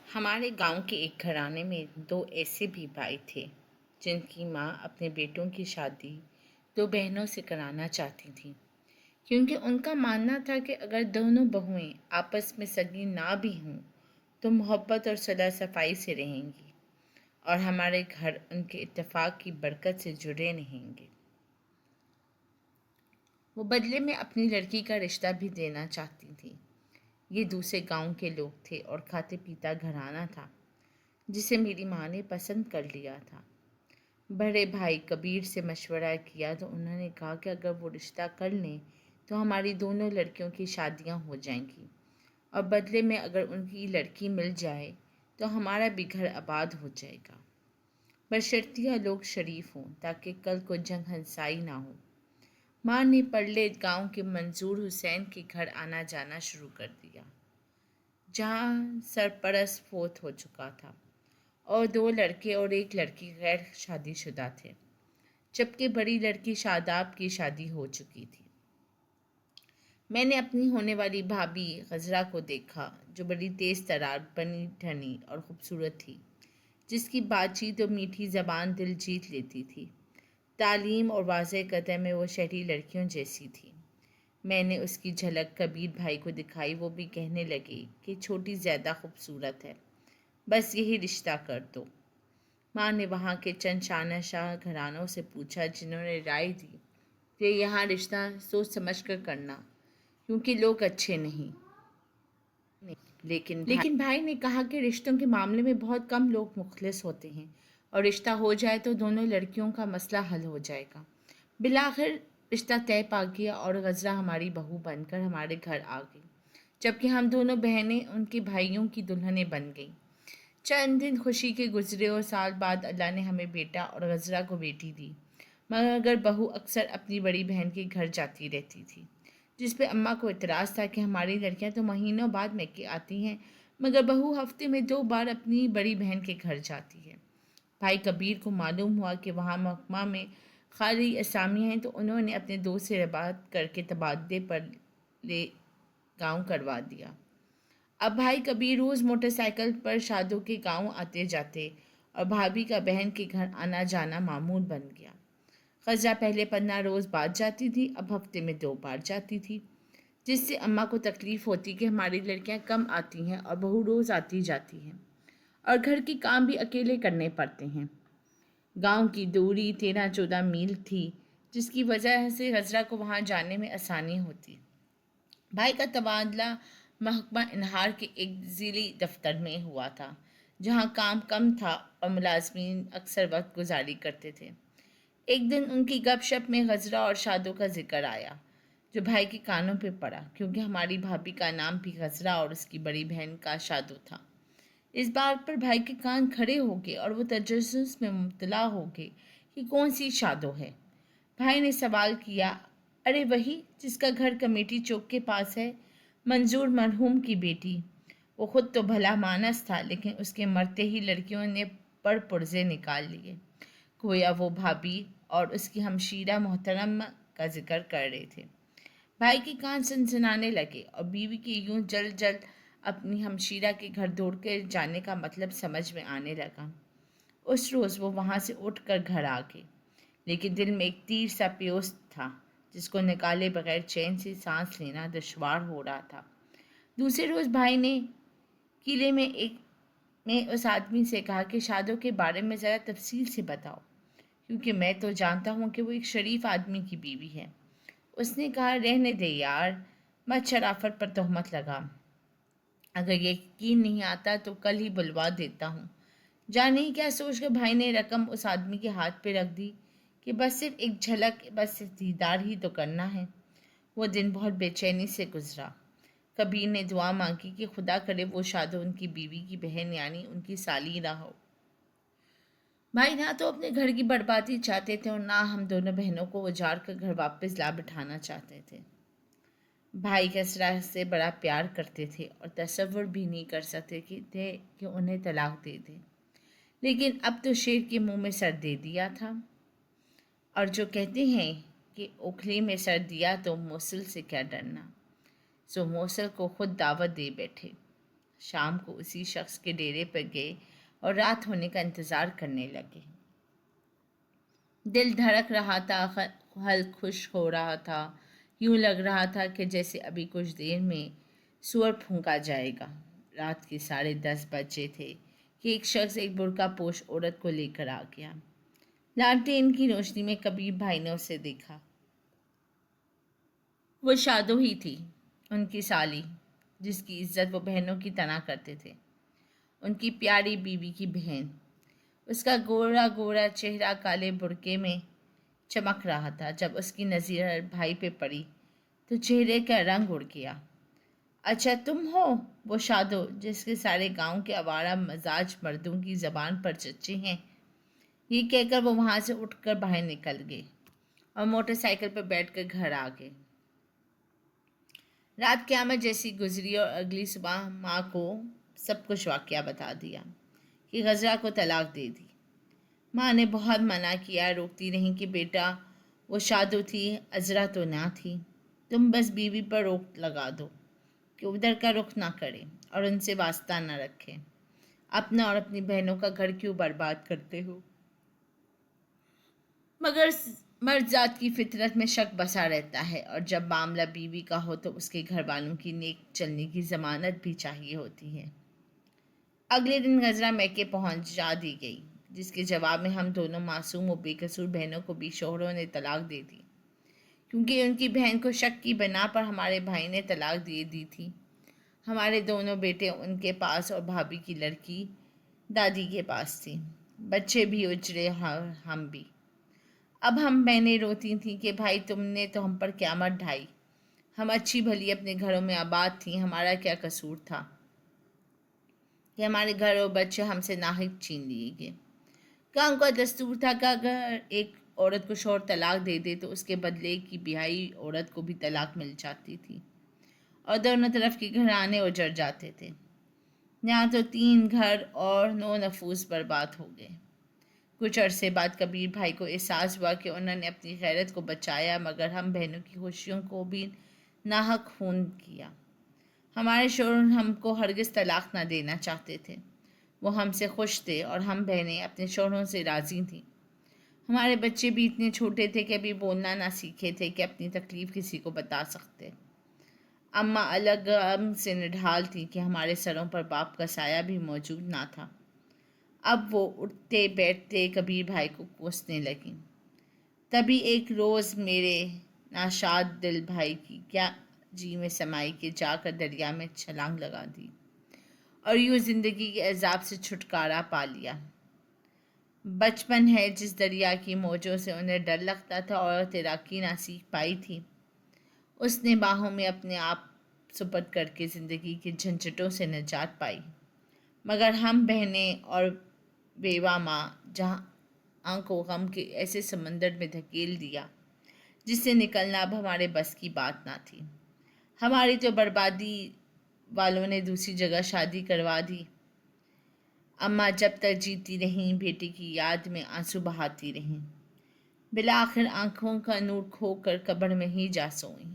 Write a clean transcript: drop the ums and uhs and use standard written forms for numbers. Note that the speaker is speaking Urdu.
ہمارے گاؤں کے ایک گھرانے میں دو ایسے بھی بھائی تھے جن کی ماں اپنے بیٹوں کی شادی دو بہنوں سے کرانا چاہتی تھی، کیونکہ ان کا ماننا تھا کہ اگر دونوں بہوئیں آپس میں سگی نہ بھی ہوں تو محبت اور صلح صفائی سے رہیں گی اور ہمارے گھر ان کے اتفاق کی برکت سے جڑے رہیں گے۔ وہ بدلے میں اپنی لڑکی کا رشتہ بھی دینا چاہتی تھی۔ یہ دوسرے گاؤں کے لوگ تھے اور کھاتے پیتا گھرانہ تھا جسے میری ماں نے پسند کر لیا تھا۔ بڑے بھائی کبیر سے مشورہ کیا تو انہوں نے کہا کہ اگر وہ رشتہ کر لیں تو ہماری دونوں لڑکیوں کی شادیاں ہو جائیں گی اور بدلے میں اگر ان کی لڑکی مل جائے تو ہمارا بھی گھر آباد ہو جائے گا، بشرطیہ لوگ شریف ہوں تاکہ کل کو جنگ ہنسائی نہ ہو۔ ماں نے پرلے گاؤں کے منظور حسین کے گھر آنا جانا شروع کر دیا، جہاں سرپرست فوت ہو چکا تھا اور دو لڑکے اور ایک لڑکی غیر شادی شدہ تھے، جبکہ بڑی لڑکی شاداب کی شادی ہو چکی تھی۔ میں نے اپنی ہونے والی بھابھی غزرہ کو دیکھا، جو بڑی تیز ترار، بنی ٹھنی اور خوبصورت تھی، جس کی بات چیت اور میٹھی زبان دل جیت لیتی تھی۔ تعلیم اور واضح قدم میں وہ شہری لڑکیوں جیسی تھی۔ میں نے اس کی جھلک کبیر بھائی کو دکھائی، وہ بھی کہنے لگے کہ چھوٹی زیادہ خوبصورت ہے، بس یہی رشتہ کر دو۔ ماں نے وہاں کے چند شاہنشاہ گھرانوں سے پوچھا جنہوں نے رائے دی کہ یہاں رشتہ سوچ سمجھ کر کرنا کیونکہ لوگ اچھے نہیں۔ لیکن بھائی نے کہا کہ رشتوں کے معاملے میں بہت کم لوگ مخلص ہوتے ہیں اور رشتہ ہو جائے تو دونوں لڑکیوں کا مسئلہ حل ہو جائے گا۔ بالآخر رشتہ طے پا گیا اور غزرہ ہماری بہو بن کر ہمارے گھر آ گئی، جبکہ ہم دونوں بہنیں ان کے بھائیوں کی دلہنیں بن گئیں۔ چند دن خوشی کے گزرے اور سال بعد اللہ نے ہمیں بیٹا اور غزرہ کو بیٹی دی، مگر بہو اکثر اپنی بڑی بہن کے گھر جاتی رہتی تھی، جس پہ اماں کو اعتراض تھا کہ ہماری لڑکیاں تو مہینوں بعد میکے آتی ہیں مگر بہو ہفتے میں 2 بار اپنی بڑی بہن کے گھر جاتی ہے۔ بھائی کبیر کو معلوم ہوا کہ وہاں محکمہ میں خالی اسامیاں ہیں تو انہوں نے اپنے دوست سے بات کر کے تبادلے پر لے گاؤں کروا دیا۔ اب بھائی کبیر روز موٹر سائیکل پر شادوں کے گاؤں آتے جاتے اور بھابھی کا بہن کے گھر آنا جانا معمول بن گیا۔ غزہ پہلے 15 روز بعد جاتی تھی، اب ہفتے میں 2 بار جاتی تھی، جس سے اماں کو تکلیف ہوتی کہ ہماری لڑکیاں کم آتی ہیں اور بہو روز آتی جاتی ہیں اور گھر کے کام بھی اکیلے کرنے پڑتے ہیں۔ گاؤں کی دوری 13-14 میل تھی، جس کی وجہ سے غزرہ کو وہاں جانے میں آسانی ہوتی۔ بھائی کا تبادلہ محکمہ انہار کے ایک ضلعی دفتر میں ہوا تھا، جہاں کام کم تھا اور ملازمین اکثر وقت گزاری کرتے تھے۔ ایک دن ان کی گپ شپ میں غزرہ اور شادوں کا ذکر آیا، جو بھائی کے کانوں پہ پڑا، کیونکہ ہماری بھابھی کا نام بھی غزرہ اور اس کی بڑی بہن کا شادو تھا۔ اس بات پر بھائی کے کان کھڑے ہو گئے اور وہ تجسس میں مبتلا ہو گئے کہ کون سی شادو ہے۔ بھائی نے سوال کیا، ارے وہی جس کا گھر کمیٹی چوک کے پاس ہے، منظور مرحوم کی بیٹی۔ وہ خود تو بھلا مانس تھا، لیکن اس کے مرتے ہی لڑکیوں نے پرزے نکال لیے، گویا وہ بھابھی اور اس کی ہمشیرہ محترمہ کا ذکر کر رہے تھے۔ بھائی کے کان سنسنانے لگے اور بیوی کے یوں جلد اپنی ہمشیرہ کے گھر دوڑ کے جانے کا مطلب سمجھ میں آنے لگا۔ اس روز وہ وہاں سے اٹھ کر گھر آ گئے، لیکن دل میں ایک تیر سا پیوست تھا جس کو نکالے بغیر چین سے سانس لینا دشوار ہو رہا تھا۔ دوسرے روز بھائی نے قلعے میں اس آدمی سے کہا کہ شادوں کے بارے میں ذرا تفصیل سے بتاؤ، کیونکہ میں تو جانتا ہوں کہ وہ ایک شریف آدمی کی بیوی ہے۔ اس نے کہا، رہنے دے یار، مت شرافت پر تہمت لگا، اگر یقین نہیں آتا تو کل ہی بلوا دیتا ہوں۔ جانے ہی کیا سوچ کر بھائی نے رقم اس آدمی کے ہاتھ پہ رکھ دی کہ بس صرف ایک جھلک، بس صرف دیدار ہی تو کرنا ہے۔ وہ دن بہت بے چینی سے گزرا۔ کبیر نے دعا مانگی کہ خدا کرے وہ شادو ان کی بیوی کی بہن یعنی ان کی سالی نہ ہو۔ بھائی نہ تو اپنے گھر کی بربادی چاہتے تھے اور نہ ہم دونوں بہنوں کو اجاڑ کر گھر واپس لا بٹھانا چاہتے تھے۔ بھائی غزرہ سے بڑا پیار کرتے تھے اور تصور بھی نہیں کر سکتے تھے کہ انہیں طلاق دے دیں، لیکن اب تو شیر کے منہ میں سر دے دیا تھا، اور جو کہتے ہیں کہ اوکھلی میں سر دیا تو موصل سے کیا ڈرنا، سو موصل کو خود دعوت دے بیٹھے۔ شام کو اسی شخص کے ڈیرے پر گئے اور رات ہونے کا انتظار کرنے لگے۔ دل دھڑک رہا تھا، حلق خشک ہو رہا تھا، یوں لگ رہا تھا کہ جیسے ابھی کچھ دیر میں سور پھونکا جائے گا۔ رات کے 10:30 بجے تھے کہ ایک شخص ایک برقع پوش عورت کو لے کر آ گیا۔ لالٹین کی روشنی میں کبیر بھائی نے اسے دیکھا۔ وہ شادو ہی تھی، ان کی سالی، جس کی عزت وہ بہنوں کی طرح کرتے تھے، ان کی پیاری بیوی کی بہن۔ اس کا گورا گورا چہرہ کالے برقعے میں چمک رہا تھا۔ جب اس کی نظر بھائی پہ پڑی تو چہرے کا رنگ اڑ گیا۔ اچھا تم ہو وہ شادو جس کے سارے گاؤں کے آوارہ مزاج مردوں کی زبان پر چچے ہیں؟ یہ کہہ کر وہ وہاں سے اٹھ کر باہر نکل گئے اور موٹر سائیکل پر بیٹھ کر گھر آ گئے۔ رات قیامت جیسی گزری اور اگلی صبح ماں کو سب کچھ واقعہ بتا دیا کہ غزرہ کو طلاق دے دی۔ ماں نے بہت منع کیا، روکتی رہیں کہ بیٹا وہ شادو تھی، عذرا تو نہ تھی، تم بس بیوی پر روک لگا دو کہ ادھر کا رخ نہ کرے اور ان سے واسطہ نہ رکھے، اپنا اور اپنی بہنوں کا گھر کیوں برباد کرتے ہو؟ مگر مرد ذات کی فطرت میں شک بسا رہتا ہے، اور جب معاملہ بیوی کا ہو تو اس کے گھر والوں کی نیک چلنے کی ضمانت بھی چاہیے ہوتی ہے۔ اگلے دن غزرہ میکے پہنچا دی گئی، جس کے جواب میں ہم دونوں معصوم و بے قصور بہنوں کو بھی شوہروں نے طلاق دے دی، کیونکہ ان کی بہن کو شک کی بنا پر ہمارے بھائی نے طلاق دے دی تھی۔ ہمارے دونوں بیٹے ان کے پاس اور بھابھی کی لڑکی دادی کے پاس تھی، بچے بھی اجڑے اور ہم بھی۔ اب ہم بہنیں روتی تھیں کہ بھائی تم نے تو ہم پر قیامت ڈھائی، ہم اچھی بھلی اپنے گھروں میں آباد تھیں، ہمارا کیا قصور تھا کہ ہمارے گھر اور بچے ہم سے ناحق چھین لیے گئے؟ کام کا دستور تھا کہ اگر ایک عورت کو شوہر طلاق دے دے تو اس کے بدلے کی بیائی عورت کو بھی طلاق مل جاتی تھی اور دونوں طرف کے گھرانے اجڑ جاتے تھے۔ یہاں تو 3 گھر اور 9 نفوس برباد ہو گئے۔ کچھ عرصے بعد کبیر بھائی کو احساس ہوا کہ انہوں نے اپنی غیرت کو بچایا مگر ہم بہنوں کی خوشیوں کو بھی ناحق خون کیا۔ ہمارے شوہر ہم کو ہرگز طلاق نہ دینا چاہتے تھے، وہ ہم سے خوش تھے اور ہم بہنیں اپنے شوہروں سے راضی تھیں۔ ہمارے بچے بھی اتنے چھوٹے تھے کہ ابھی بولنا نہ سیکھے تھے کہ اپنی تکلیف کسی کو بتا سکتے۔ اماں الگ غم سے نڈھال تھی کہ ہمارے سروں پر باپ کا سایہ بھی موجود نہ تھا۔ اب وہ اٹھتے بیٹھتے کبیر بھائی کو کوسنے لگیں۔ تبھی ایک روز میرے ناشاد دل بھائی کی کیا جی میں سمائی کہ جا کر دریا میں چھلانگ لگا دی اور یوں زندگی کے عذاب سے چھٹکارا پا لیا۔ بچپن ہے جس دریا کی موجوں سے انہیں ڈر لگتا تھا اور تیراکی نہ سیکھ پائی تھی، اس نے باہوں میں اپنے آپ سپرد کر کے زندگی کے جھنجھٹوں سے نجات پائی۔ مگر ہم بہنیں اور بیوہ ماں جہاں کو غم کے ایسے سمندر میں دھکیل دیا جس سے نکلنا اب ہمارے بس کی بات نہ تھی۔ ہماری تو بربادی والوں نے دوسری جگہ شادی کروا دی۔ اماں جب تک جیتی رہیں بیٹی کی یاد میں آنسو بہاتی رہیں، بالآخر آنکھوں کا نور کھو کر قبر میں ہی جا سوئیں۔